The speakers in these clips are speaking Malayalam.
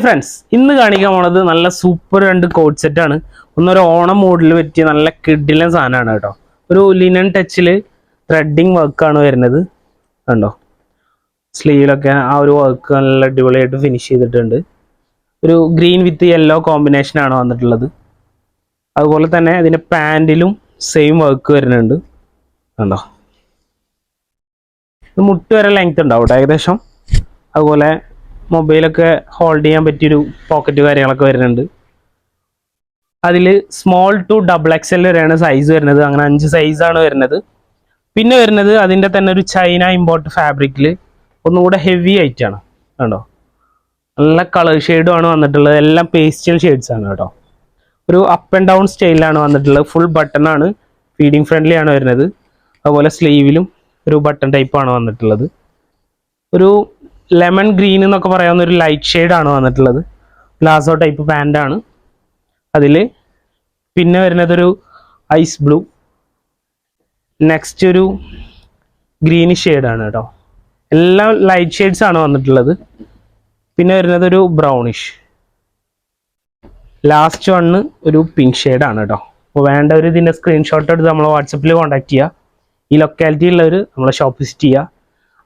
ഫ്രണ്ട്സ്, ഇന്ന് കാണിക്കാൻ പോണത് നല്ല സൂപ്പർ രണ്ട് കോഡ് സെറ്റ് ആണ്. ഒന്നൊരു ഓണം മോഡിൽ പറ്റിയ നല്ല കിഡിലൻ സാധനമാണ് കേട്ടോ. ഒരു ലിനൻ ടച്ചിൽ ത്രെഡിങ് വർക്കാണ് വരുന്നത്. കണ്ടോ, സ്ലീവിലൊക്കെ ആ ഒരു വർക്ക് നല്ല അടിപൊളിയായിട്ട് ഫിനിഷ് ചെയ്തിട്ടുണ്ട്. ഒരു ഗ്രീൻ വിത്ത് യെല്ലോ കോമ്പിനേഷൻ ആണ് വന്നിട്ടുള്ളത്. അതുപോലെ തന്നെ അതിൻ്റെ പാൻറ്റിലും സെയിം വർക്ക് വരുന്നുണ്ട്. കണ്ടോ, മുട്ട് വരെ ലെങ്ത് ഉണ്ടാവും ഏകദേശം. അതുപോലെ മൊബൈലൊക്കെ ഹോൾഡ് ചെയ്യാൻ പറ്റിയൊരു പോക്കറ്റ് കാര്യങ്ങളൊക്കെ വരുന്നുണ്ട്. അതിൽ സ്മോൾ ടു ഡബിൾ XL വരെയാണ് സൈസ് വരുന്നത്. അങ്ങനെ 5 സൈസാണ് വരുന്നത്. പിന്നെ വരുന്നത് അതിൻ്റെ തന്നെ ഒരു ചൈന ഇമ്പോർട്ട് ഫാബ്രിക്കിൽ ഒന്നുകൂടെ ഹെവി ആയിട്ടാണ്. കണ്ടോ, നല്ല കളർ ഷെയ്ഡും ആണ് വന്നിട്ടുള്ളത്. എല്ലാം പേസ്റ്റൽ ഷെയ്ഡ്സ് ആണ് കേട്ടോ. ഒരു അപ്പ് ആൻഡ് ഡൗൺ സ്റ്റൈലിലാണ് വന്നിട്ടുള്ളത്. ഫുൾ ബട്ടൺ ആണ്, ഫീഡിങ് ഫ്രണ്ട്ലി ആണ് വരുന്നത്. അതുപോലെ സ്ലീവിലും ഒരു ബട്ടൺ ടൈപ്പാണ് വന്നിട്ടുള്ളത്. ഒരു ലെമൺ ഗ്രീൻ എന്നൊക്കെ പറയാവുന്ന ഒരു ലൈറ്റ് ഷെയ്ഡാണ് വന്നിട്ടുള്ളത്. പ്ലാസോ ടൈപ്പ് പാൻ്റാണ് അതിൽ. പിന്നെ വരുന്നതൊരു ഐസ് ബ്ലൂ, നെക്സ്റ്റ് ഒരു ഗ്രീനിഷ് ഷെയ്ഡാണ് കേട്ടോ. എല്ലാം ലൈറ്റ് ഷെയ്ഡ്സ് ആണ് വന്നിട്ടുള്ളത്. പിന്നെ വരുന്നതൊരു ബ്രൗണിഷ്, ലാസ്റ്റ് വണ്ണ് ഒരു പിങ്ക് ഷെയ്ഡാണ് കേട്ടോ. അപ്പോൾ വേണ്ടവർ ഇതിൻ്റെ സ്ക്രീൻഷോട്ട് എടുത്ത് നമ്മളെ വാട്സപ്പിൽ കോൺടാക്ട് ചെയ്യുക. ഈ ലൊക്കാലിറ്റി ഉള്ളവർ നമ്മളെ ഷോപ്പ് വിസിറ്റ് ചെയ്യുക.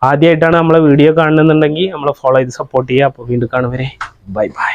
ആദ്യമായിട്ടാണ് നമ്മളെ വീഡിയോ കാണുന്നുണ്ടെങ്കിൽ നമ്മളെ ഫോളോ ചെയ്ത് സപ്പോർട്ട് ചെയ്യുക. അപ്പോൾ വീണ്ടും കാണും വരെ ബൈ ബൈ.